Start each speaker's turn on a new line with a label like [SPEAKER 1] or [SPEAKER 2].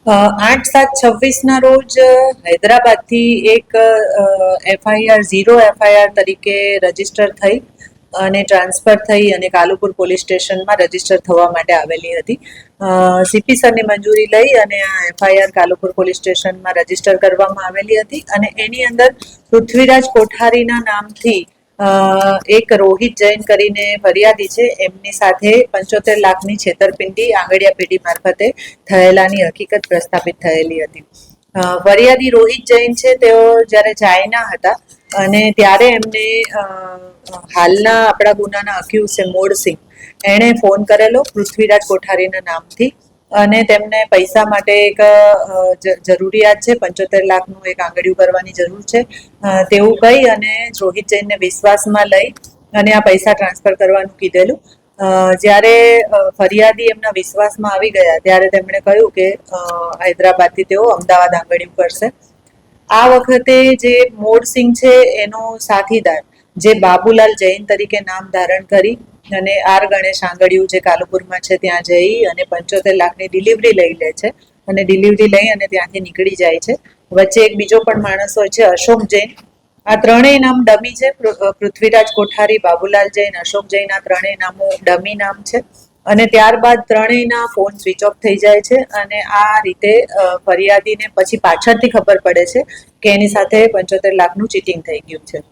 [SPEAKER 1] 8/7/26 રોજ હૈદરાબાદથી એક FIR 0 FIR તરીકે રજીસ્ટર થઈ અને ટ્રાન્સફર થઈ અને કાલુપુર પોલીસ સ્ટેશનમાં રજીસ્ટર થવા માટે આવેલી હતી. સીપી સરની મંજૂરી લઈ અને આ એફઆઈઆર કાલુપુર પોલીસ સ્ટેશનમાં રજીસ્ટર કરવામાં આવેલી હતી અને એની અંદર પૃથ્વીરાજ કોઠારીના નામથી એક રોહિત જૈન કરીને ફરિયાદી છે, એમની સાથે 75 લાખની છેતરપિંડી આંગડિયા પેઢી મારફતે થયેલાની હકીકત પ્રસ્થાપિત થયેલી હતી. ફરિયાદી રોહિત જૈન છે, તેઓ જ્યારે ચાઇના હતા અને ત્યારે એમને હાલના આપણા ગુનાના અક્યુઝ છે મોડસિંહ, એણે ફોન કરેલો પૃથ્વીરાજ કોઠારીના નામથી અને તેમને પૈસા માટે એક જરૂરિયાત છે, 75 લાખનું એક આંગળિયું કરવાની જરૂર છે તેવું કહી અને રોહિત જૈનને વિશ્વાસમાં લઈ અને આ પૈસા ટ્રાન્સફર કરવાનું કીધેલું. જ્યારે ફરિયાદી એમના વિશ્વાસમાં આવી ગયા ત્યારે તેમણે કહ્યું કે હૈદરાબાદથી તેઓ અમદાવાદ આંગળિયું કરશે. આ વખતે જે મોડસિંહ છે એનો સાથીદાર જે બાબુલાલ જૈન તરીકે નામ ધારણ કરી અને આર ગણેશ આંગળિયું જે કાલુપુરમાં છે ત્યાં જઈ અને 75 લાખની ડિલિવરી લઈ લે છે અને ડિલિવરી લઈ અને ત્યાંથી નીકળી જાય છે. વચ્ચે એક બીજો પણ માણસ હોય છે અશોક જૈન. આ ત્રણેય નામ ડમી છે. પૃથ્વીરાજ કોઠારી, બાબુલાલ જૈન, અશોક જૈન, આ ત્રણેય નામો ડમી નામ છે અને ત્યારબાદ ત્રણેયના ફોન સ્વિચ ઓફ થઈ જાય છે અને આ રીતે ફરિયાદીને પછી પાછળથી ખબર પડે છે કે એની સાથે 75 લાખનું ચીટિંગ થઈ ગયું છે.